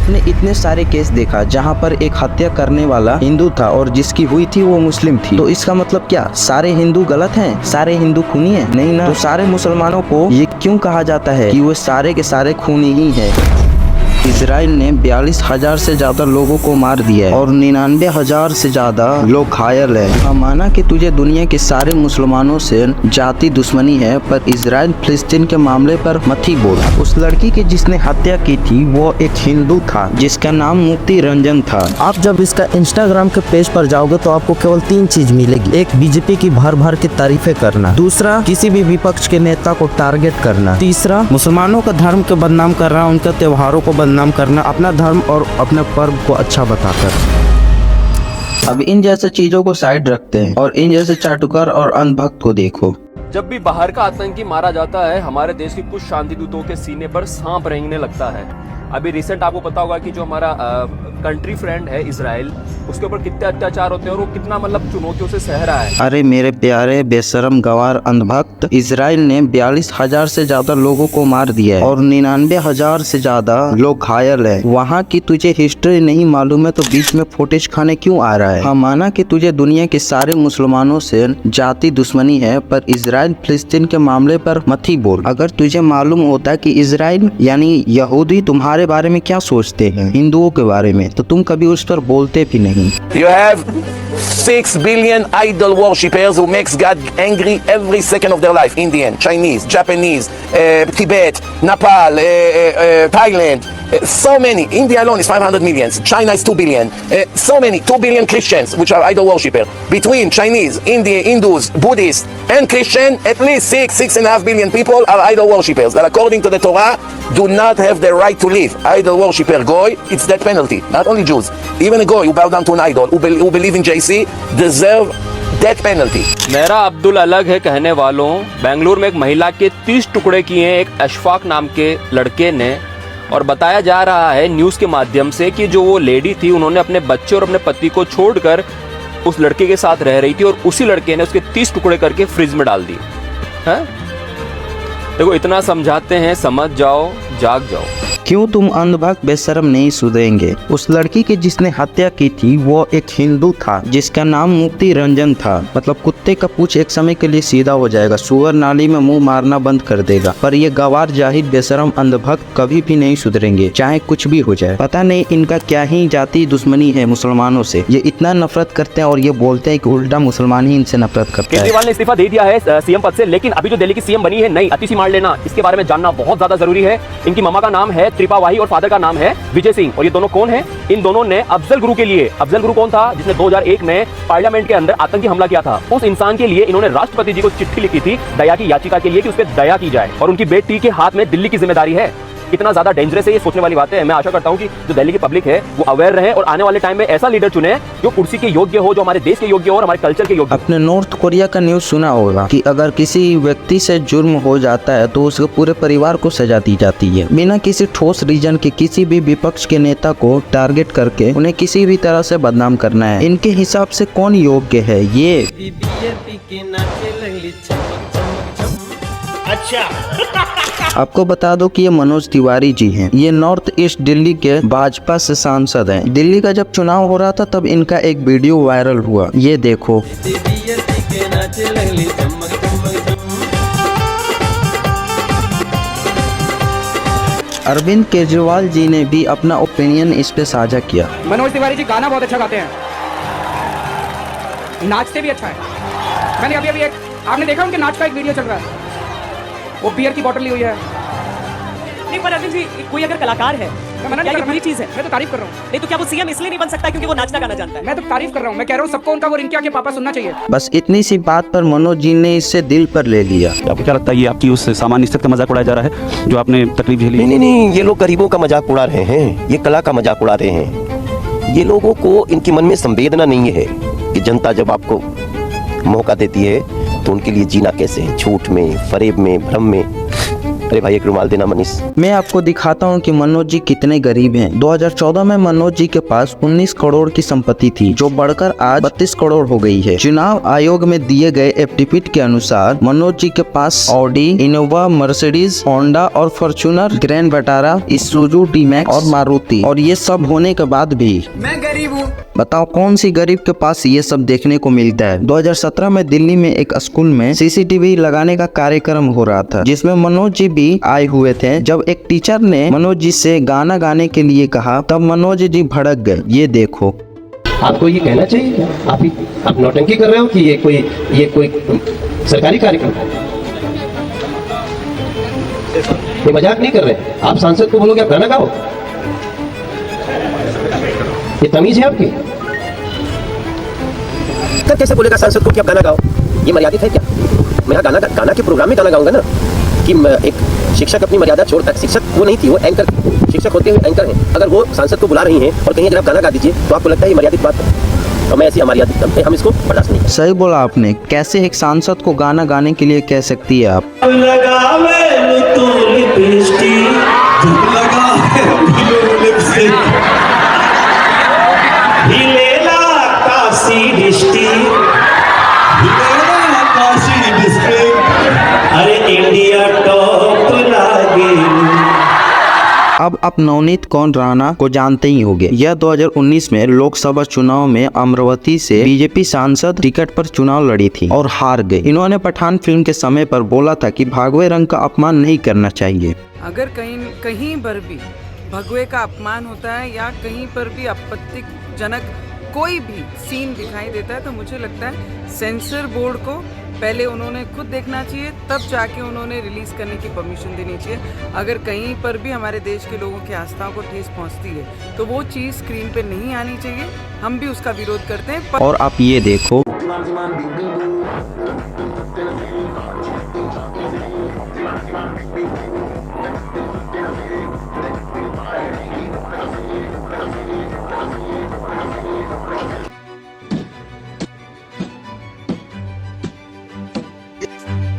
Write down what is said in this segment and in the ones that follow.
आपने इतने सारे केस देखा जहाँ पर एक हत्या करने वाला हिंदू था और जिसकी हुई थी वो मुस्लिम थी, तो इसका मतलब क्या सारे हिंदू गलत हैं, सारे हिंदू खूनी हैं? नहीं ना। तो सारे मुसलमानों को ये क्यों कहा जाता है कि वो सारे के सारे खूनी ही हैं? इजराइल ने 42,000 से ज्यादा लोगों को मार दिया है और 99,000 से ज्यादा लोग घायल है। हाँ, माना कि तुझे दुनिया के सारे मुसलमानों से जाति दुश्मनी है, पर इजराइल फिलिस्तीन के मामले पर मत ही बोल। उस लड़की की जिसने हत्या की थी वो एक हिंदू था जिसका नाम मुक्ति रंजन था। आप जब इसका इंस्टाग्राम के पेज पर जाओगे तो आपको केवल 3 चीज मिलेगी। एक, बीजेपी की भर भर के तारीफें करना। दूसरा, किसी भी विपक्ष के नेता को टारगेट करना। तीसरा, मुसलमानों का धर्म को बदनाम करना, उनके त्योहारों को नाम करना, अपना धर्म और अपने पर्व को अच्छा बताकर। अब इन जैसे चीजों को साइड रखते हैं और इन जैसे चाटुकार और अंधभक्त को देखो। जब भी बाहर का आतंकी मारा जाता है, हमारे देश के कुछ शांति दूतों के सीने पर सांप रेंगने लगता है। अभी रिसेंट आपको पता होगा कि जो हमारा कंट्री फ्रेंड है इजराइल, उसके ऊपर कितने अत्याचार होते हैं और वो कितना मतलब चुनौतियों से सह रहा है। अरे मेरे प्यारे बेशरम गवार अंधभक्त, इजराइल ने 42,000 से ज्यादा लोगों को मार दिया है और 99,000 से ज्यादा लोग घायल है। वहाँ की तुझे हिस्ट्री नहीं मालूम है तो बीच में फुटेज खाने क्यों आ रहा है? हाँ, माना कि तुझे दुनिया के सारे मुसलमानों से जाति दुश्मनी है, पर इजराइल फिलिस्तीन के मामले पर मत ही बोल। अगर तुझे मालूम होता कि इजराइल यानी यहूदी तुम्हारे बारे में क्या सोचते हैं, हिंदुओं के बारे में, तो तुम कभी उस पर बोलते भी नहीं। You have 6 billion idol worshippers who makes God angry every second of their life. Indian, Chinese, Japanese, Tibet, Nepal, Thailand. So many. India alone is 500 million. China is 2 billion. So many. 2 billion Christians, which are idol worshippers. Between Chinese, Indian, Hindus, Buddhists, and Christian, at least 6.5 billion people are idol worshippers that, according to the Torah, do not have the right to live. Idol worshipper goy, it's that penalty. Not only Jews, even a goy who bow down to an idol, who believe in JC, deserve death penalty. मेरा अब्दुल अलग है कहने वालों, बेंगलुरु में एक महिला के 30 टुकड़े किए हैं एक अशफाक नाम के लड़के ने। और बताया जा रहा है न्यूज़ के माध्यम से कि जो वो लेडी थी, उन्होंने अपने बच्चे और अपने पति को छोड़कर उस लड़के के साथ रह रही थी और उसी लड़के ने उसके 30 टुकड़े करके फ्रिज में डाल दिए हैं। देखो, इतना समझाते हैं, समझ जाओ, जाग जाओ। क्यों तुम अंधभक्त बेशरम नहीं सुधरेंगे? उस लड़की की जिसने हत्या की थी वो एक हिंदू था जिसका नाम मुक्ति रंजन था। मतलब कुत्ते का पूंछ एक समय के लिए सीधा हो जाएगा, सुअर नाली में मुंह मारना बंद कर देगा, पर ये गवार जाहिद बेशरम अंधभक्त कभी भी नहीं सुधरेंगे, चाहे कुछ भी हो जाए। पता नहीं इनका क्या ही जाति दुश्मनी है मुसलमानों से, ये इतना नफरत करते हैं और ये बोलते हैं कि उल्टा मुसलमान ही इनसे नफरत करते हैं। केजरीवाल ने इस्तीफा दे दिया है सीएम पद से, लेकिन अभी जो दिल्ली की सीएम बनी है नई अतिशी मार लेना, इसके बारे में जानना बहुत ज्यादा जरूरी है। इनकी मामा का नाम है त्रिपावाही और फादर का नाम है विजय सिंह, और ये दोनों कौन हैं? इन दोनों ने अफजल गुरु के लिए, अफजल गुरु कौन था जिसने 2001 में पार्लियामेंट के अंदर आतंकी हमला किया था, उस इंसान के लिए इन्होंने राष्ट्रपति जी को चिट्ठी लिखी थी दया की याचिका के लिए कि उस पर दया की जाए, और उनकी बेटी के हाथ में दिल्ली की जिम्मेदारी है। कितना ज्यादा डेंजरस है, ये सोचने वाली बात है। मैं आशा करता हूं कि जो दिल्ली की पब्लिक है वो अवेयर रहे और आने वाले टाइम में ऐसा लीडर चुने जो कुर्सी के योग्य हो, जो हमारे देश के योग्य हो और हमारे कल्चर के योग्य। अपने नॉर्थ कोरिया का न्यूज़ सुना होगा कि अगर किसी व्यक्ति से जुर्म हो जाता है तो उसके पूरे परिवार को सजा दी जाती है, बिना किसी ठोस रीजन के। किसी भी विपक्ष के नेता को टारगेट करके उन्हें किसी भी तरह से बदनाम करना है। इनके हिसाब से कौन योग्य है? ये अच्छा आपको बता दो कि ये मनोज तिवारी जी हैं। ये नॉर्थ ईस्ट दिल्ली के भाजपा से सांसद हैं। दिल्ली का जब चुनाव हो रहा था तब इनका एक वीडियो वायरल हुआ, ये देखो। अरविंद केजरीवाल जी ने भी अपना ओपिनियन इस पे साझा किया। मनोज तिवारी जी गाना बहुत अच्छा गाते हैं, नाचते भी अच्छा है। मैंने अभी एक, आपने देखा उनके नाच का एक वीडियो चल रहा है, वो बियर की बोतल ली हुई है। नहीं, पर अरविंद जी कोई अगर कलाकार है, क्या ये बुरी चीज है? मैं तो तारीफ कर रहा हूँ। नहीं तो क्या वो सीएम इसलिए नहीं बन सकता क्योंकि वो नाचना गाना जानता है? मैं तो तारीफ कर रहा हूँ। मैं कह रहा हूँ सबको उनका वो रिंकिया के पापा सुनना चाहिए। बस इतनी सी बात पर मनोज जी ने इससे दिल पर ले लिया। आपको क्या लगता है ये आपकी उस सामान्य स्थिति का मजाक उड़ाया जा रहा है जो आपने तकलीफ झेली? नहीं, ये लोग गरीबों का मजाक उड़ा रहे हैं, ये कला का मजाक उड़ा रहे हैं। ये लोगों को, इनके मन में संवेदना नहीं है कि जनता जब आपको मौका देती है तो उनके लिए जीना कैसे है, झूठ में, फरेब में, भ्रम में। अरे भाई एक रुमाल देना मनीष। मैं आपको दिखाता हूँ कि मनोज जी कितने गरीब हैं। 2014 में मनोज जी के पास 19 करोड़ की संपत्ति थी, जो बढ़कर आज 32 करोड़ हो गई है। चुनाव आयोग में दिए गए एफिडेविट के अनुसार मनोज जी के पास ऑडी, इनोवा, मर्सिडीज, होंडा और फॉर्च्यूनर, ग्रैंड विटारा, इसूजू, डी-मैक्स और मारुति, और ये सब होने के बाद भी मैं गरीब हूँ। बताओ कौन सी गरीब के पास ये सब देखने को मिलता है। 2017 में दिल्ली में एक स्कूल में सीसीटीवी लगाने का कार्यक्रम हो रहा था, जिसमें मनोज जी भी आए हुए थे। जब एक टीचर ने मनोज जी से गाना गाने के लिए कहा, तब मनोज जी भड़क गए। ये देखो। आपको ये कहना चाहिए क्या? आप नौटंकी कर रहे हो कि ये कोई सरकारी कार्यक्रम है? ये मजाक नहीं कर रहे। आप सांसद को बोलोगे आप गाना गाओ? ये तमीज है आपकी? तब कैसे बोलेगा सांसद को कि आप गाना गाओ? ये मर्यादित है क्या? मैं गाना के प्रोग्राम में गाना गाऊंगा ना, कि एक शिक्षक अपनी मर्यादा छोड़ता है। शिक्षक वो नहीं थी, वो एंकर थी। शिक्षक होते हुए एंकर हैं। अगर वो सांसद को बुला रही हैं और कहीं अगर आप गाना गा दीजिए तो आपको लगता है ये मर्यादित बात है? तो मैं ऐसी अमर्यादित हम इसको बर्दाश्त नहीं। सही बोला आपने। कैसे एक सांसद को गाना गाने के लिए कह सकती है आप? अब आप नवनीत कौर राणा को जानते ही होंगे। यह 2019 में लोकसभा चुनाव में अमरावती से बीजेपी सांसद टिकट पर चुनाव लड़ी थी और हार गई। इन्होंने पठान फिल्म के समय पर बोला था कि भगवे रंग का अपमान नहीं करना चाहिए। अगर कहीं पर भी भगवे का अपमान होता है या कहीं पर भी आपत्तिजनक कोई भी सीन दिखाई देता है, तो मुझे लगता है सेंसर बोर्ड को पहले उन्होंने खुद देखना चाहिए, तब जाके उन्होंने रिलीज करने की परमिशन देनी चाहिए। अगर कहीं पर भी हमारे देश के लोगों की आस्थाओं को ठेस पहुंचती है तो वो चीज़ स्क्रीन पे नहीं आनी चाहिए। हम भी उसका विरोध करते हैं। और आप ये देखो,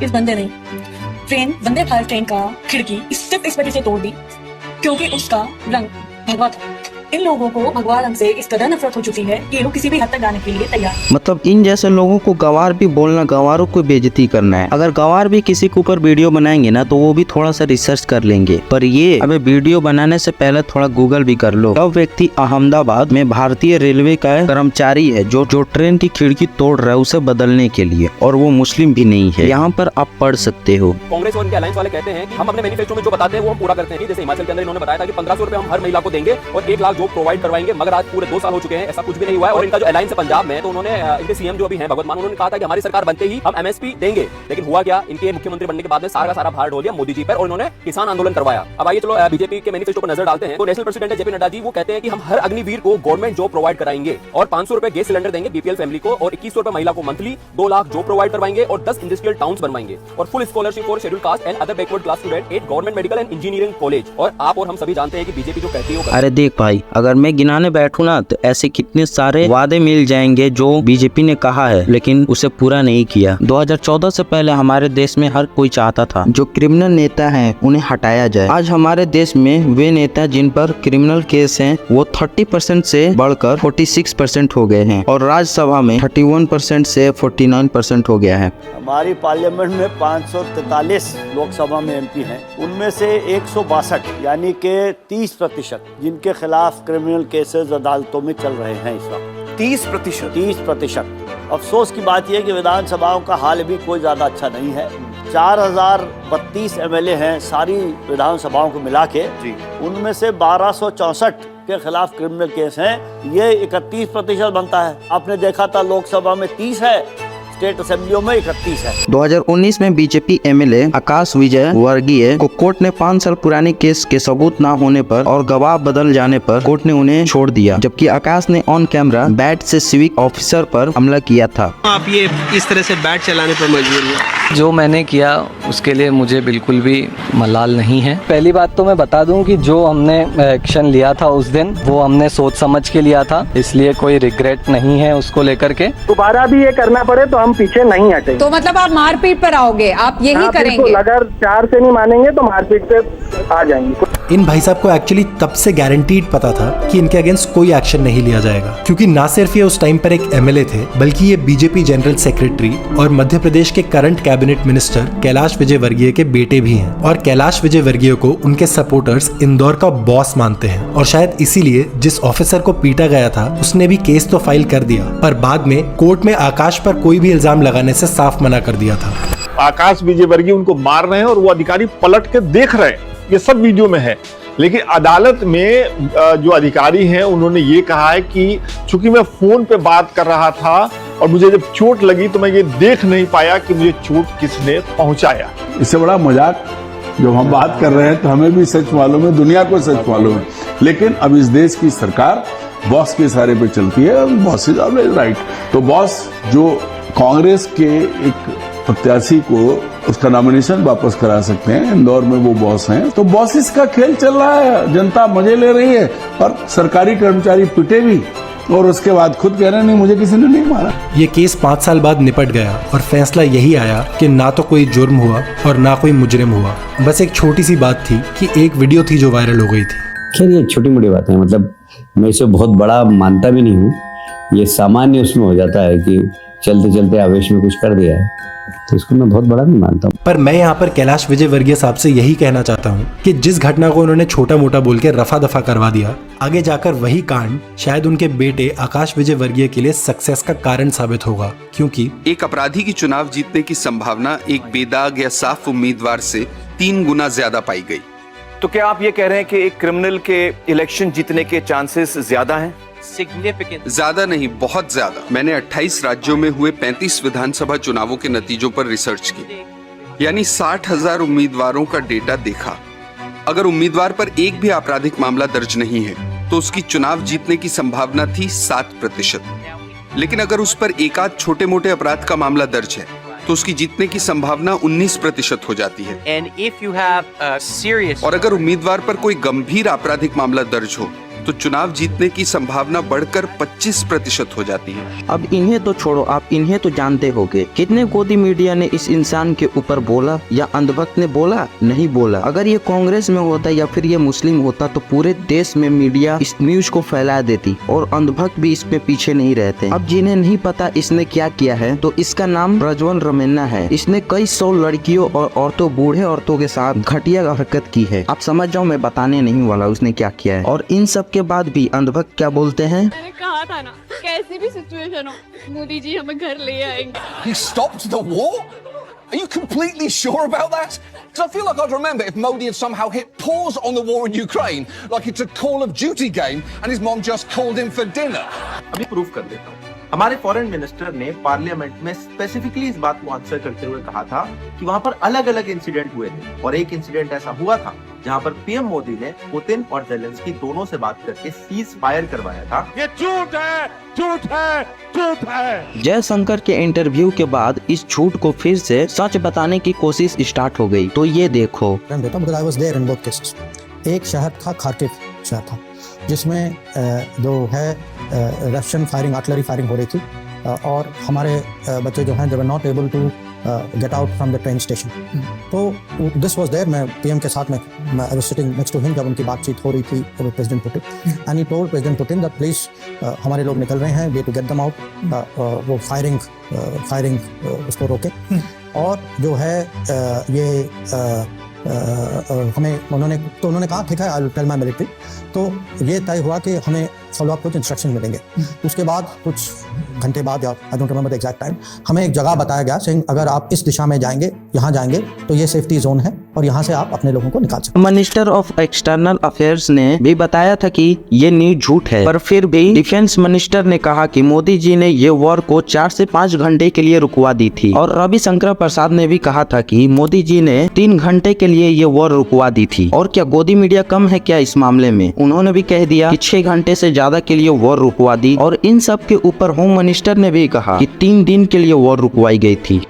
इस बंदे ने वंदे भारत ट्रेन का खिड़की सिर्फ इस वजह से तोड़ दी क्योंकि उसका रंग भगवा था। इन लोगों को भगवा रंग से इस कदर नफरत हो चुकी है कि ये लोग किसी भी हद तक जाने के लिए तैयार। मतलब इन जैसे लोगों को गवार भी बोलना, गवारों को बेइज्जती करना है। अगर गवार भी किसी के ऊपर वीडियो बनाएंगे ना, तो वो भी थोड़ा सा रिसर्च कर लेंगे। पर ये अबे वीडियो बनाने से पहले थोड़ा गूगल भी कर लो। तब व्यक्ति अहमदाबाद में भारतीय रेलवे का कर्मचारी है जो ट्रेन की खिड़की तोड़ रहा है उसे बदलने के लिए, और वो मुस्लिम भी नहीं है। यहाँ पर आप पढ़ सकते हो। कांग्रेस और उनके अलायंस वाले कहते हैं कि हम अपने मैनिफेस्टो में जो बताते हैं वो हम पूरा करते हैं। जैसे हिमाचल के अंदर इन्होंने बताया था कि 1500 रुपए हम हर महिला को देंगे और 1 लाख जॉब प्रोवाइड करवाएंगे, मगर आज पूरे 2 साल हो चुके हैं, ऐसा कुछ भी नहीं हुआ है। और इनका जो अलायंस है पंजाब में, तो उन्होंने इनके सीएम जो अभी हैं भगवत मान, उन्होंने कहा था कि हमारी सरकार बनते ही हम एमएसपी देंगे। लेकिन हुआ क्या, इनके मुख्यमंत्री बनने के बाद में सारा का सारा भार ढोल दिया मोदी जी पर और उन्होंने किसान आंदोलन करवाया। अब आइए चलो बीजेपी के मैनिफेस्टो पर नजर डालते हैं। तो national president JP Nadda ji वो कहते हैं कि हम हर अग्निवीर को गवर्नमेंट जॉब प्रोवाइड कराएंगे और 500 रुपए गैस सिलेंडर देंगे बीपीएल फैमिली को और 2100 रुपए महिला को मंथली, 2 लाख जॉब प्रोवाइड करवाएंगे और 10 इंडस्ट्रियल टाउन्स बनवाएंगे और full scholarship for schedule caste and other backward class student at government medical and engineering college. और आप और हम सभी जानते हैं कि बीजेपी जो कहती है। अरे देख भाई, अगर मैं गिनाने बैठूं ना तो ऐसे कितने सारे वादे मिल जाएंगे जो बीजेपी ने कहा है लेकिन उसे पूरा नहीं किया। 2014 से पहले हमारे देश में हर कोई चाहता था जो क्रिमिनल नेता हैं उन्हें हटाया जाए। आज हमारे देश में वे नेता जिन पर क्रिमिनल केस हैं वो 30% से बढ़कर 46% हो गए हैं और राज्यसभा में 31% से 49% हो गया है। हमारी पार्लियामेंट में 543 लोकसभा में एमपी हैं, उनमें से 162 यानी कि 30% जिनके खिलाफ क्रिमिनल केसेस अदालतों में चल रहे हैं इस वक्त। 30%। अफसोस की बात यह है कि विधानसभाओं का हाल भी कोई ज़्यादा अच्छा नहीं है। 4032 एमएलए हैं सारी विधानसभाओं को मिला के, उनमें से 1264 के खिलाफ क्रिमिनल केस हैं। ये 31% बनता है। आपने देखा था लोकसभा में 30 है, स्टेट असेंबलियों में 31 है। 2019 में बीजेपी एमएलए आकाश विजय वर्गीय को कोर्ट ने 5 साल पुराने केस के सबूत न होने पर और गवाह बदल जाने पर कोर्ट ने उन्हें छोड़ दिया, जबकि आकाश ने ऑन कैमरा बैट से सिविक ऑफिसर पर हमला किया था। आप ये इस तरह से बैट चलाने पर मजबूर हुए? जो मैंने किया उसके लिए मुझे बिल्कुल भी मलाल नहीं है। पहली बात तो मैं बता दूं कि जो हमने एक्शन लिया था उस दिन वो हमने सोच समझ के लिया था, इसलिए कोई रिग्रेट नहीं है उसको लेकर के। दोबारा भी ये करना पड़े तो हम पीछे नहीं हटेंगे। तो मतलब आप मारपीट पर आओगे, आप यही हाँ, करेंगे? बिल्कुल, अगर 4 से नहीं मानेंगे तो मारपीट पे आ जाएंगे। इन भाई साहब को एक्चुअली तब से गारंटीड पता था कि इनके अगेंस्ट कोई एक्शन नहीं लिया जाएगा, क्योंकि ना सिर्फ ये उस टाइम पर एक एमएलए थे, बल्कि ये बीजेपी जनरल सेक्रेटरी और मध्य प्रदेश के current cabinet minister Kailash Vijayvargiya के बेटे भी हैं। और कैलाश विजयवर्गीय को उनके सपोर्टर्स इंदौर का बॉस मानते हैं, और शायद इसीलिए जिस ऑफिसर को पीटा गया था उसने भी केस तो फाइल कर दिया, पर बाद में कोर्ट में आकाश पर कोई भी इल्जाम लगाने से साफ मना कर दिया था। आकाश विजयवर्गीय उनको मार रहे हैं और वो अधिकारी पलट के देख रहे हैं, ये सब वीडियो में है। लेकिन अदालत में जो अधिकारी हैं उन्होंने ये कहा है कि चूंकि मैं फोन पे बात कर रहा था और मुझे जब चोट लगी तो मैं ये देख नहीं पाया कि मुझे चोट किसने पहुंचाया। इससे बड़ा मजाक जब हम बात कर रहे हैं तो हमें भी सच मालूम है, दुनिया को सच मालूम है, लेकिन अब इस देश की सरकार बॉस के इशारे पे चलती है। Boss is always right. तो बॉस जो कांग्रेस के एक प्रत्याशी को उसका नॉमिनेशन वापस करा सकते हैं, इंदौर में वो बॉस हैं, तो बॉसिस का खेल चल रहा है, जनता मजे ले रही है और सरकारी कर्मचारी पिटे भी, और उसके बाद खुद कह रहे हैं नहीं मुझे किसी ने नहीं मारा। ये केस 5 साल बाद निपट गया और फैसला यही आया कि ना तो कोई जुर्म हुआ और ना कोई मुजरिम हुआ। बस एक छोटी सी बात थी कि एक वीडियो थी जो वायरल हो गई थी। खैर ये छोटी मोटी बातें हैं, मतलब मैं इसे बहुत बड़ा मानता भी नहीं हूँ। ये सामान्य उसमें हो जाता है कि चलते चलते आवेश में कुछ कर दिया है, तो इसको मैं बहुत बड़ा नहीं मानता हूँ। पर मैं यहाँ पर कैलाश विजयवर्गीय साहब से यही कहना चाहता हूँ कि जिस घटना को उन्होंने छोटा मोटा बोल के रफा दफा करवा दिया, आगे जाकर वही कांड शायद उनके बेटे आकाश विजयवर्गीय के लिए सक्सेस का कारण साबित होगा, क्योंकि एक अपराधी की चुनाव जीतने की संभावना एक बेदाग या साफ उम्मीदवार से 3 गुना ज्यादा पाई गई। तो क्या आप ये कह रहे हैं कि एक क्रिमिनल के इलेक्शन जीतने के चांसेस ज्यादा हैं? ज्यादा नहीं, बहुत ज्यादा। मैंने 28 राज्यों में हुए 35 विधानसभा चुनावों के नतीजों पर रिसर्च की, यानी 60,000 उम्मीदवारों का डेटा देखा। अगर उम्मीदवार पर एक भी आपराधिक मामला दर्ज नहीं है तो उसकी चुनाव जीतने की संभावना थी 7%। लेकिन अगर उस पर एक आध छोटे मोटे अपराध का मामला दर्ज है तो उसकी जीतने की संभावना 19% हो जाती है। और अगर उम्मीदवार पर कोई गंभीर आपराधिक मामला दर्ज हो तो चुनाव जीतने की संभावना बढ़कर 25% हो जाती है। अब इन्हें तो छोड़ो, आप इन्हें तो जानते होंगे, कितने गोदी मीडिया ने इस इंसान के ऊपर बोला या अंधभक्त ने बोला? नहीं बोला। अगर ये कांग्रेस में होता या फिर ये मुस्लिम होता तो पूरे देश में मीडिया इस न्यूज को फैला देती और अंधभक्त भी इसमें पीछे नहीं रहते। अब जिन्हें नहीं पता इसने क्या किया है, तो इसका नाम प्रज्वल रमन्ना है। इसने कई 100 लड़कियों और औरतों, बूढ़े औरतों के साथ घटिया हरकत की है। आप समझ जाओ, मैं बताने नहीं वाला उसने क्या किया है। और इन सब के बाद भी अंधभक्त क्या बोलते हैं? मैंने कहा था ना, कैसी भी सिचुएशन हो मोदी जी हमें घर ले आएंगे। He stopped the war? Are you completely sure about that? Because I feel like I'd remember if Modi had somehow hit pause on the war in Ukraine, like it's a Call of Duty game, and his mom just called him for dinner. अभी proof कर देता हूँ। हमारे foreign minister ने parliament में specifically इस बात को आंसर करते हुए कहा था कि वहां पर अलग अलग इंसिडेंट हुए थे, और एक इंसिडेंट ऐसा हुआ था जहां पर पीएम मोदी ने पुतिन और जेलेंस्की दोनों से बात करके सीज फायर करवाया था। ये झूठ है, झूठ है, झूठ है। जयशंकर के इंटरव्यू के बाद इस झूठ को फिर से सच बताने की कोशिश स्टार्ट हो गई। तो ये देखो, एक शहर था, खार्किव शहर था, जिसमें जो है रशियन फायरिंग, आर्टिलरी फायरिंग हो रही थी, और हमारे बच्चे जो हैं they were not able to get out from the train station. तो दिस वाज देयर, मैं पीएम के साथ में I was sitting next to him जब उनकी बातचीत हो रही थी with president Putin, and he told president Putin that please हमारे लोग निकल रहे हैं, way to get them out, वो फायरिंग उसको रोके। और जो है ये हमें उन्होंने कहा ठीक है, I will tell my military. तो ये तय हुआ कि हमें फॉलो अप कुछ इंस्ट्रक्शन मिलेंगे। उसके बाद कुछ घंटे बाद, या I don't remember the exact time, हमें एक जगह बताया गया सिंह, अगर आप इस दिशा में जाएंगे, यहाँ जाएंगे तो ये सेफ्टी जोन है और यहाँ से आप अपने लोगों को निकाल सकते हैं। मिनिस्टर ऑफ एक्सटर्नल अफेयर्स ने भी बताया था कि ये न्यूज झूठ है, पर फिर भी डिफेंस मिनिस्टर ने कहा कि मोदी जी ने ये वॉर को 4 से 5 घंटे के लिए रुकवा दी थी। और रविशंकर प्रसाद ने भी कहा था कि मोदी जी ने 3 घंटे के लिए ये वॉर रुकवा दी थी। और क्या गोदी मीडिया कम है क्या इस मामले में? उन्होंने भी कह दिया कि 6 घंटे से ज्यादा के लिए वॉर रुकवा दी। और इन सब के ऊपर होम मिनिस्टर ने भी कहा कि 3 दिन के लिए वॉर रुकवाई गई थी।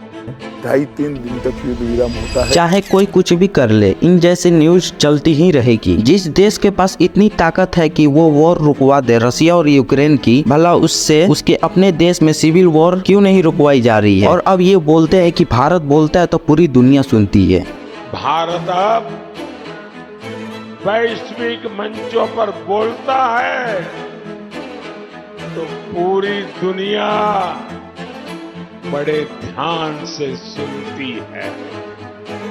2.5-3 दिन तक युद्ध विराम होता है। चाहे कोई कुछ भी कर ले, इन जैसे न्यूज चलती ही रहेगी। जिस देश के पास इतनी ताकत है कि वो वॉर रुकवा दे रसिया और यूक्रेन की, भला उससे उसके अपने देश में सिविल वॉर क्यों नहीं रुकवाई जा रही है? और अब ये बोलते हैं कि भारत बोलता है तो पूरी दुनिया सुनती है। भारत अब वैश्विक मंचों पर बोलता है तो पूरी दुनिया बड़े ध्यान से सुनती है।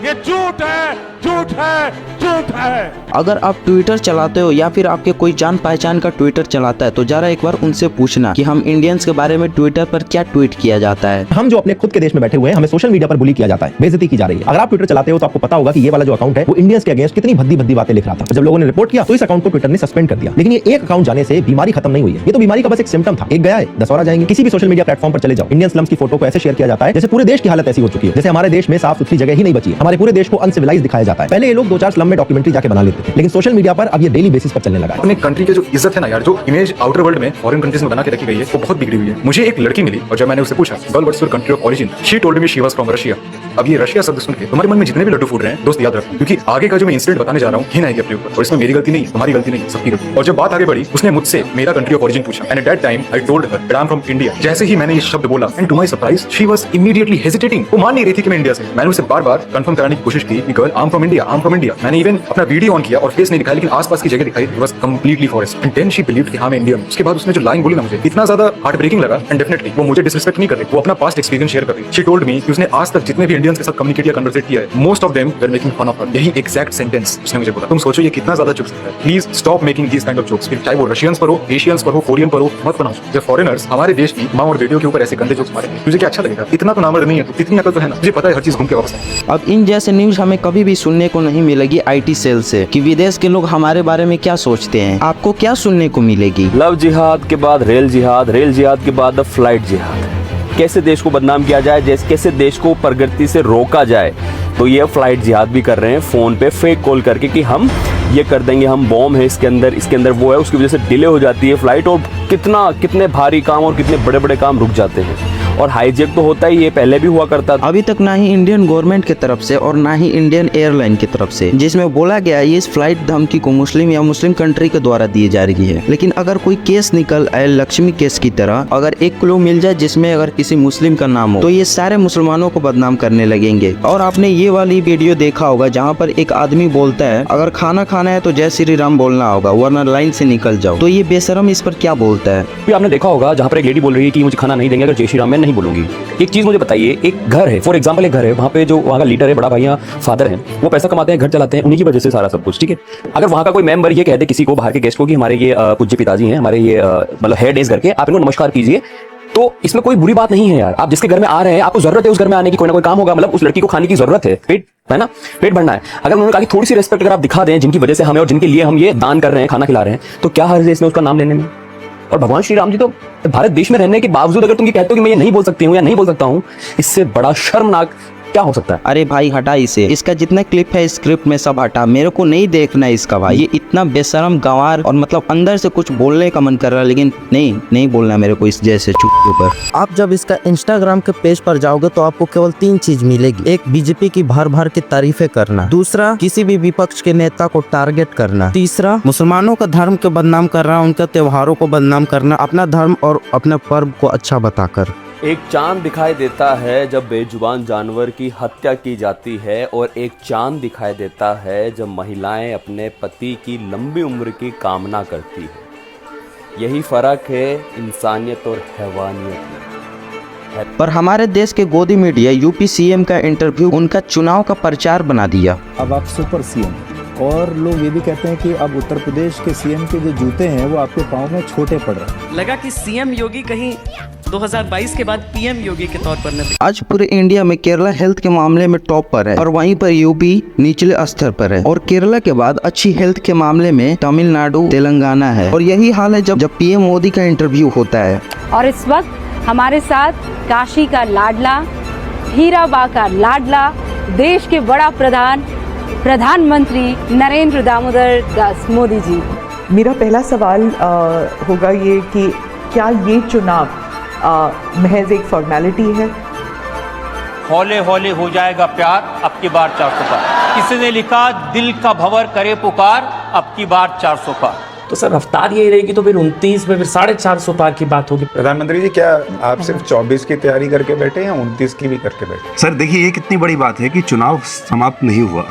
ये झूठ है, झूठ है, झूठ है। अगर आप ट्विटर चलाते हो या फिर आपके कोई जान पहचान का ट्विटर चलाता है तो जरा एक बार उनसे पूछना कि हम इंडियंस के बारे में ट्विटर पर क्या ट्वीट किया जाता है। हम जो अपने खुद के देश में बैठे हुए हैं, हमें सोशल मीडिया पर बुली किया जाता है, बेइज्जती की जा रही है। अगर आप ट्विटर चलाते हो तो आपको पता होगा कि ये वाला जो अकाउंट है वो इंडियंस के अगेंस्ट कितनी भद्दी भद्दी बातें लिख रहा था। जब लोगों ने रिपोर्ट किया तो इस अकाउंट को ट्विटर ने सस्पेंड कर दिया। लेकिन ये एक अकाउंट जाने से बीमारी खत्म नहीं हुई है। ये तो बीमारी का बस एक सिम्टम था। एक गया है, 10 और आ जाएंगे। किसी भी सोशल मीडिया प्लेटफॉर्म पर चले जाओ, इंडियन स्लम्स की फोटो को ऐसे शेयर किया जाता है जैसे पूरे देश की हालत ऐसी हो चुकी है, जैसे हमारे देश में साफ सुथरी जगह ही नहीं बची है। हमारे पूरे देश को अनसिविलाइज दिखाया जाता है। पहले ये लोग 2-4 स्लम में डॉक्यूमेंट्री जाके बना लेते थे, लेकिन सोशल मीडिया पर अब ये डेली बेसिस पर चलने लगा है। अपने कंट्री के जो इज्जत है ना यार, जो इमेज आउटर वर्ल्ड में फॉरेन कंट्रीज में बना के रखी गई है, वो बहुत बिगड़ी हुई है। मुझे एक लड़की मिली और जब मैंने उससे पूछा girl what's your country of origin, she told me she was from Russia. अब ये रशिया शब्द सुन के तुम्हारे मन में जितने भी लड्डू फूट रहे हैं दोस्त याद रखो, क्योंकि आगे का जो मैं इंसिडेंट बताने जा रहा हूँ ही नहीं अपने ऊपर, और इसमें मेरी गलती नहीं, तुम्हारी गलती नहीं, सबकी गलती। और जब बात आगे बढ़ी उसने मुझसे मेरा कंट्री ऑफ ओरिजिन पूछा and at that time I told her that I am from India. जैसे ही मैंने ये शब्द बोला and to my surprise she was immediately hesitating. वो मान नहीं रही थी कि मैं इंडिया से। मैंने उसे बार-बार कंफर्म कराने की कोशिश की कि girl I am from India, I am from India. मैंने इवन अपना वीडियो ऑन किया और फेस नहीं दिखाया, लेकिन आसपास की जगह दिखाई, it was completely forest. And then she believed कि हां मैं इंडियन। उसके बाद उसने जो लाइन बोली ना मुझे इतना ज्यादा हार्ट ब्रेकिंग लगा। एंड डेफिनेटली वो मुझे डिसरिस्पेक्ट नहीं कर रही, वो अपना पास्ट एक्सपीरियंस शेयर कर रही। शी टोल्ड मी कि उसने आज तक जितने भी इंडियंस के साथ कम्युनिकेट या कन्वर्सेट किया है, most of them were making fun of her. यही एग्जैक्ट सेंटेंस उसने मुझे बोला। तुम सोचो ये कितना ज्यादा चुप सकता है। Please stop making this kind of jokes. फिर चाहे वो रशियंस पर हो, एशियंस पर हो, कोरियन पर हो, मत बनाओ। जब फॉरेनर्स हमारे देश की मां और बेटियों के ऊपर ऐसे गंदे जोक्स मारेंगे, तुझे क्या अच्छा लगेगा? इतना तो नामर्द नहीं है, तो इतनी अकल तो है ना, मुझे पता है हर चीज घूम के वापस आए। अब इन जैसे न्यूज हमें कभी भी सुनने को नहीं मिलेगी IT सेल से कि विदेश के लोग हमारे बारे में क्या सोचते हैं। आपको क्या सुनने को मिलेगी? लव जिहाद के बाद रेल जिहाद, रेल जिहाद के बाद अब फ्लाइट जिहाद। कैसे देश को बदनाम किया जाए, जैसे कैसे देश को प्रगति से रोका जाए, तो ये फ्लाइट जिहाद भी कर रहे हैं फोन पे फेक कॉल करके कि हम ये कर देंगे, हम बॉम्ब है इसके अंदर वो है, उसकी वजह से डिले हो जाती है फ्लाइट और कितने भारी काम और कितने बड़े बड़े काम रुक जाते हैं। और हाईजैक तो होता ही, ये पहले भी हुआ करता था। अभी तक ना ही इंडियन गवर्नमेंट की तरफ से और ना ही इंडियन एयरलाइन की तरफ से जिसमें बोला गया है इस फ्लाइट धमकी को मुस्लिम या मुस्लिम कंट्री के द्वारा दी जा रही है। लेकिन अगर कोई केस निकल आए लक्ष्मी केस की तरह, अगर एक क्लू मिल जाए जिसमें अगर किसी मुस्लिम का नाम हो, तो ये सारे मुसलमानों को बदनाम करने लगेंगे। और आपने ये वाली वीडियो देखा होगा जहाँ पर एक आदमी बोलता है अगर खाना खाना है तो जय श्री राम बोलना होगा वरना लाइन से निकल जाओ। तो ये बेशरम इस पर क्या बोलता है? आपने देखा होगा जहाँ पर एक लेडी बोल रही है कि मुझे खाना नहीं देंगे अगर जय श्री राम मैं नहीं बोलूंगी। एक चीज मुझे बताइए, एक घर है, फॉर एग्जांपल एक घर है, वहाँ पे जो वहाँ का लीडर है, बड़ा भाई या फादर है, वो पैसा कमाते हैं, घर चलाते हैं, उन्हीं की वजह से सारा सब कुछ, ठीक है। अगर वहाँ का कोई मेंबर ये कहते किसी को, बाहर के गेस्ट को कि हमारे ये पूज्य पिताजी हैं, हमारे ये मतलब हेड इस घर के, आप इनको नमस्कार कीजिए, तो इसमें कोई बुरी बात नहीं है यार। आप जिसके घर में आ रहे हैं, आपको जरूरत है उस घर में आने की, कोई ना कोई काम होगा, मतलब उस लड़की को खाने की जरूरत है, पेट है ना, पेट भरना है। अगर उन्होंने कहा कि थोड़ी सी रिस्पेक्ट अगर आप दिखा दें जिनकी वजह से हमें और जिनके लिए हम ये दान कर रहे हैं, खाना खिला रहे हैं, तो क्या हर्ज है इसमें उसका नाम लेने में? और भगवान श्री राम जी तो भारत देश में रहने के बावजूद अगर तुम ये कहते हो कि मैं ये नहीं बोल सकती हूँ या नहीं बोल सकता हूँ, इससे बड़ा शर्मनाक क्या हो सकता है? अरे भाई हटा इसे, इसका जितना क्लिप है स्क्रिप्ट में सब हटा, मेरे को नहीं देखना है इसका भाई। ये इतना बेशरम गंवार और मतलब अंदर से कुछ बोलने का मन कर रहा है, लेकिन नहीं बोलना मेरे को इस जैसे चुप के ऊपर। आप जब इसका इंस्टाग्राम के पेज पर जाओगे तो आपको केवल 3 चीज मिलेगी। एक, बीजेपी की भर के तारीफें करना। दूसरा, किसी भी विपक्ष के नेता को टारगेट करना। तीसरा, मुसलमानों का धर्म को बदनाम कर रहा, उनके त्योहारों को बदनाम करना, अपना धर्म और अपने पर्व को अच्छा बताकर। एक चांद दिखाई देता है जब बेजुबान जानवर की हत्या की जाती है, और एक चांद दिखाई देता है जब महिलाएं अपने पति की लंबी उम्र की कामना करती है। यही फर्क है इंसानियत और हैवानियत में। पर हमारे देश के गोदी मीडिया यूपी CM का इंटरव्यू उनका चुनाव का प्रचार बना दिया। अब आप सुपर CM, और लोग ये भी कहते हैं कि अब उत्तर प्रदेश के CM के जो जूते हैं वो आपके पाँव में छोटे पड़ रहे हैं। लगा कि CM योगी कहीं 2022 के बाद PM योगी के तौर पर न। आज पूरे इंडिया में केरला हेल्थ के मामले में टॉप पर है और वहीं पर यूपी निचले स्तर पर है, और केरला के बाद अच्छी हेल्थ के मामले में तमिलनाडु, तेलंगाना है। और यही हाल है जब PM मोदी का इंटरव्यू होता है। और इस वक्त हमारे साथ काशी का लाडला, हीराबा का लाडला, देश के बड़ा प्रधानमंत्री नरेंद्र दामोदर दास मोदी जी। मेरा पहला सवाल होगा ये कि क्या ये चुनाव महज एक फॉर्मेलिटी है? हौले हौले हो जाएगा प्यार, अब की बार 400 पार। किसी ने लिखा दिल का भंवर करे पुकार, अब की बार 400 पार। तो सर रफ्तार यही रहेगी तो फिर 29 में फिर 450 पार की बात होगी। प्रधानमंत्री जी, क्या आप सिर्फ 24 की तैयारी करके बैठे या 29 की भी करके बैठे? सर देखिए, ये कितनी बड़ी बात है कि चुनाव समाप्त नहीं हुआ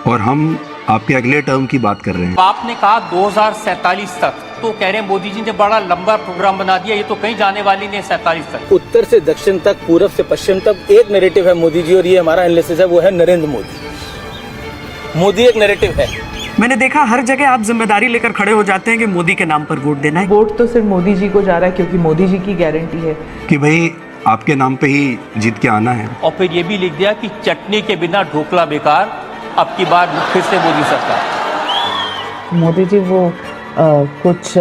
और हम आपके अगले टर्म की बात कर रहे हैं। आपने कहा 2047 तक, तो कह रहे हैं मोदी जी ने बड़ा लंबा प्रोग्राम बना दिया, ये तो कहीं जाने वाली नहीं 47 तक। उत्तर से दक्षिण तक, पूरब से पश्चिम तक एक नैरेटिव है मोदी जी, और ये हमारा एनालिसिस है, वो है नरेंद्र मोदी। मोदी एक नैरेटिव है। मैंने देखा हर जगह आप जिम्मेदारी लेकर खड़े हो जाते हैं कि मोदी के नाम पर वोट देना है। वोट तो सिर्फ मोदी जी को जा रहा है क्योंकि मोदी जी की गारंटी है कि भाई आपके नाम पे ही जीत के आना है। और फिर ये भी लिख दिया कि चटनी के बिना ढोकला बेकार, अब की बार फिर से मोदी सरकार। मोदी जी वो कुछ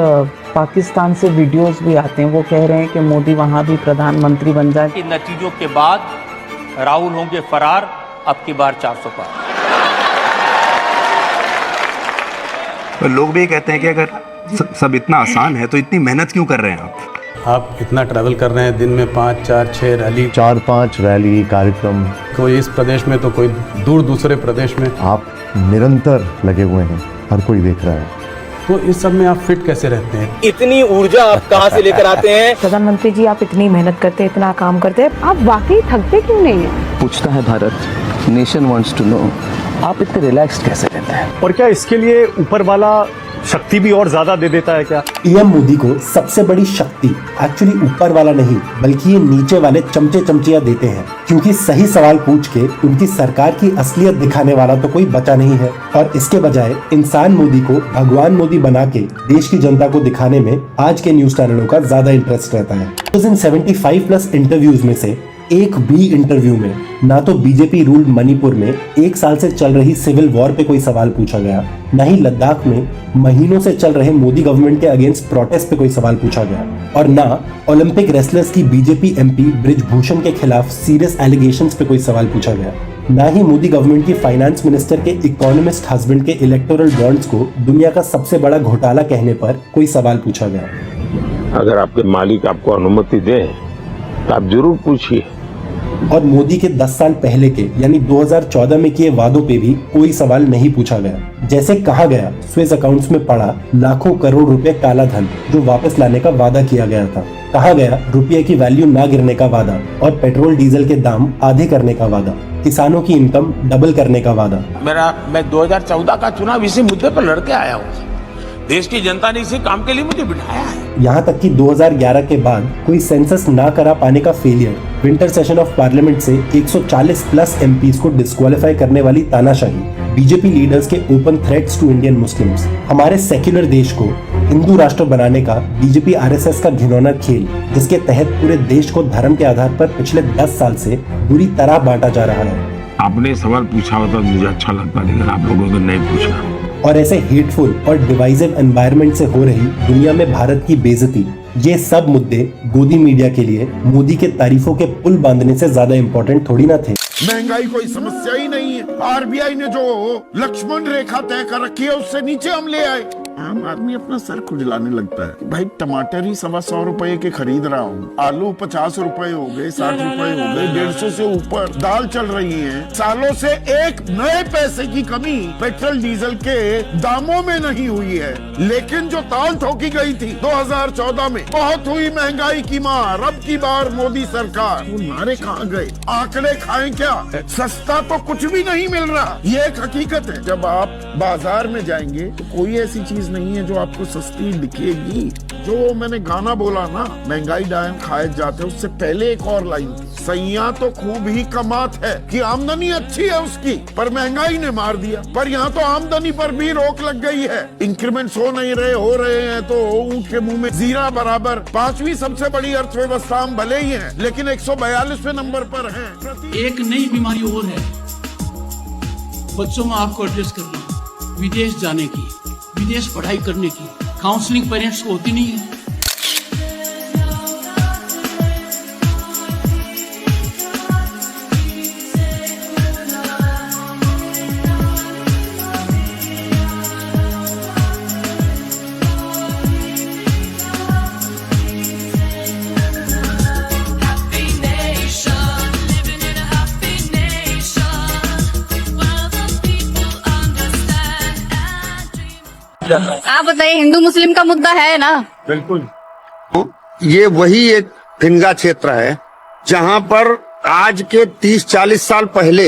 पाकिस्तान से वीडियोस भी आते हैं, वो कह रहे हैं कि मोदी वहाँ भी प्रधानमंत्री बन जाए। इन नतीजों के बाद राहुल होंगे फरार, अब की बार 400 पार। तो लोग भी कहते हैं कि अगर सब इतना आसान है तो इतनी मेहनत क्यों कर रहे हैं आप? आप इतना ट्रैवल कर रहे हैं, दिन में 5, 4, 6 रैली, 4-5 रैली कार्यक्रम, कोई इस प्रदेश में तो कोई दूर दूसरे प्रदेश में। आप निरंतर लगे हुए हैं, हर कोई देख रहा है। तो इस सब में आप फिट कैसे रहते हैं? इतनी ऊर्जा आप कहाँ से लेकर आते हैं? प्रधानमंत्री जी, आप इतनी मेहनत करते हैं, इतना काम करते हैं, आप वाकई थकते क्यों नहीं है? पूछता है Bharat, nation wants to know, आप इतने रिलैक्स्ड कैसे रहते हैं? और क्या इसके लिए ऊपर वाला शक्ति भी और ज्यादा दे देता है क्या? पीएम मोदी को सबसे बड़ी शक्ति एक्चुअली ऊपर वाला नहीं, बल्कि ये नीचे वाले चमचे चमचियां देते हैं, क्योंकि सही सवाल पूछ के उनकी सरकार की असलियत दिखाने वाला तो कोई बचा नहीं है। और इसके बजाय इंसान मोदी को भगवान मोदी बना के देश की जनता को दिखाने में आज के न्यूज चैनलों का ज्यादा इंटरेस्ट रहता है। 75+ इंटरव्यूज में से एक भी इंटरव्यू में ना तो बीजेपी रूल्ड मणिपुर में 1 साल से चल रही सिविल वॉर पे कोई सवाल पूछा गया, न ही लद्दाख में महीनों से चल रहे मोदी गवर्नमेंट के अगेंस्ट प्रोटेस्ट पे कोई सवाल पूछा गया, और ना ओलंपिक रेसलर्स की बीजेपी एमपी ब्रिजभूषण के खिलाफ सीरियस एलिगेशंस पे कोई सवाल पूछा गया, ना ही मोदी गवर्नमेंट की फाइनेंस मिनिस्टर के इकोनॉमिस्ट हस्बैंड के इलेक्टोरल बॉन्ड्स को दुनिया का सबसे बड़ा घोटाला कहने पर कोई सवाल पूछा गया। अगर आपके मालिक आपको अनुमति दे तो आप जरूर पूछिए। और मोदी के 10 साल पहले के यानी 2014 में किए वादों पे भी कोई सवाल नहीं पूछा गया। जैसे कहा गया, स्विस अकाउंट्स में पड़ा लाखों करोड़ रुपए काला धन जो वापस लाने का वादा किया गया था। कहा गया रुपये की वैल्यू ना गिरने का वादा और पेट्रोल डीजल के दाम आधे करने का वादा, किसानों की इनकम डबल करने का वादा। मैं 2014 का चुनाव इसी मुद्दे पर लड़के आया हूँ। देश की जनता ने इसी काम के लिए मुझे बिठाया है। यहाँ तक कि 2011 के बाद कोई सेंसस ना करा पाने का failure, winter session of parliament से 140+ एमपीज को डिस्क्वालीफाई करने वाली तानाशाही, बीजेपी लीडर्स के open threats to Indian Muslims, हमारे सेक्युलर देश को हिंदू राष्ट्र बनाने का बीजेपी आरएसएस का घिनौना खेल, जिसके तहत पूरे देश को धर्म के आधार पर पिछले 10 साल से बुरी तरह बांटा जा रहा है। आपने सवाल पूछा होता मुझे अच्छा लगता, लेकिन आप लोगों ने नहीं पूछा। और ऐसे हेटफुल और डिवाइसिव एनवायरनमेंट से हो रही दुनिया में भारत की बेइज्जती, ये सब मुद्दे गोदी मीडिया के लिए मोदी के तारीफों के पुल बांधने से ज्यादा इम्पोर्टेंट थोड़ी ना थे। महंगाई कोई समस्या ही नहीं है। आरबीआई ने जो लक्ष्मण रेखा तय कर रखी है उससे नीचे हम ले आए। आम आदमी अपना सर खुजलाने लगता है। भाई टमाटर ही 125 रुपए के खरीद रहा हूँ, आलू 50 रुपए हो गए, 60 रुपए हो गए, 150 से ऊपर दाल चल रही है। सालों से एक नए पैसे की कमी पेट्रोल डीजल के दामों में नहीं हुई है। लेकिन जो ताल ठोकी गई थी 2014 में, बहुत हुई महंगाई की मार, अब की बार मोदी सरकार, वो नारे कहाँ गए? आंकड़े खाएं क्या? सस्ता तो कुछ भी नहीं मिल रहा, ये एक हकीकत है। जब आप बाजार में जाएंगे तो कोई ऐसी चीज नहीं है जो आपको सस्ती दिखेगी। जो मैंने गाना बोला ना, महंगाई डायन खाए जाते, उससे पहले एक और लाइन थी, सैया तो खूब ही कमात है कि आमदनी अच्छी है उसकी, पर महंगाई ने मार दिया। पर यहाँ तो आमदनी पर भी रोक लग गई है। इंक्रीमेंट्स हो नहीं रहे, हो रहे हैं तो ऊंट के मुंह में जीरा बराबर। 5वीं सबसे बड़ी अर्थव्यवस्था हम भले ही हैं, लेकिन 142वें नंबर पर हैं। एक नई बीमारी और है बच्चों में आपको एड्रेस करना, विदेश जाने की, विदेश पढ़ाई करने की। काउंसलिंग पेरेंट्स को होती नहीं है। आप बताइए, हिंदू मुस्लिम का मुद्दा है ना? बिल्कुल। ये वही एक फिंगा क्षेत्र है जहां पर आज के 30-40 साल पहले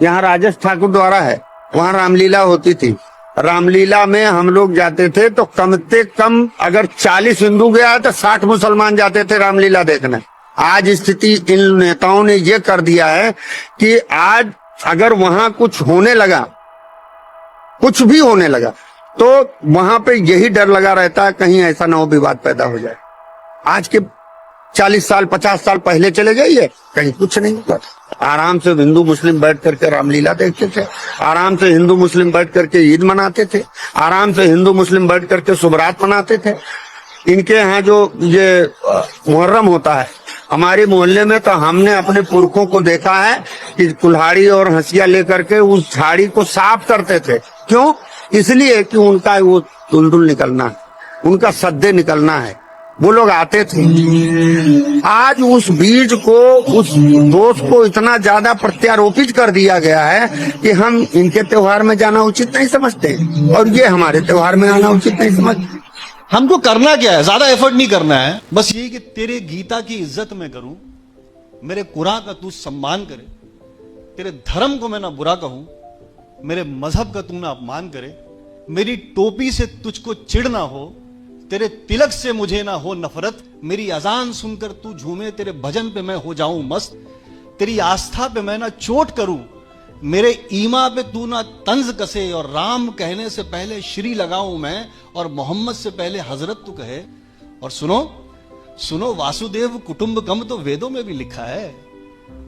यहाँ राजेश ठाकुर द्वारा है, वहाँ रामलीला होती थी। रामलीला में हम लोग जाते थे तो कम से कम अगर 40 हिंदू गया तो 60 मुसलमान जाते थे रामलीला देखने। आज स्थिति इन नेताओं ने ये कर दिया है कि आज अगर वहां कुछ होने लगा, कुछ भी होने लगा, तो वहां पे यही डर लगा रहता है कहीं ऐसा ना हो विवाद पैदा हो जाए। आज के 40 साल 50 साल पहले चले जाइए, कहीं कुछ नहीं होता। आराम से हिंदू मुस्लिम बैठ करके रामलीला देखते थे, आराम से हिंदू मुस्लिम बैठ करके ईद मनाते थे, आराम से हिंदू मुस्लिम बैठ करके शुभरात मनाते थे। इनके यहाँ जो ये मुहर्रम होता है, हमारे मोहल्ले में तो हमने अपने पुरखों को देखा है कि कुल्हाड़ी और हंसिया लेकर के उस झाड़ी को साफ करते थे। क्यों? इसलिए कि उनका वो दुलदुल निकलना है, उनका सद्दे निकलना है, वो लोग आते थे। आज उस बीज को, उस दोष को इतना ज्यादा प्रत्यारोपित कर दिया गया है कि हम इनके त्योहार में जाना उचित नहीं समझते और ये हमारे त्योहार में आना उचित नहीं समझते। हमको करना क्या है? ज्यादा एफर्ट नहीं करना है, बस ये कि तेरे गीता की इज्जत मैं करूं, मेरे कुरान का तू सम्मान करे, तेरे धर्म को मैं ना बुरा कहूं, मेरे मजहब का तू ना अपमान करे, मेरी टोपी से तुझको चिढ़ ना हो, तेरे तिलक से मुझे ना हो नफरत, मेरी अजान सुनकर तू झूमे, तेरे भजन पे मैं हो जाऊं मस्त, तेरी आस्था पे मैं ना चोट करूं, मेरे ईमा पे तू ना तंज कसे और राम कहने से पहले श्री लगाऊं मैं और मोहम्मद से पहले हजरत तू कहे। और सुनो सुनो, वासुदेव कुटुंबकम तो वेदों में भी लिखा है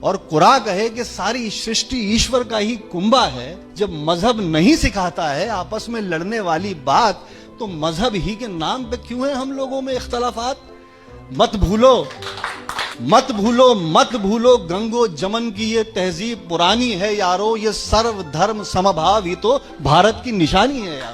और कुरान कहे कि सारी सृष्टि ईश्वर का ही कुंभा है। जब मजहब नहीं सिखाता है आपस में लड़ने वाली बात, तो मजहब ही के नाम पे क्यों है हम लोगों में इख्तलाफात? मत भूलो, मत भूलो, मत भूलो, गंगो जमन की ये तहजीब पुरानी है यारो, ये सर्व धर्म समभाव ही तो भारत की निशानी है यार।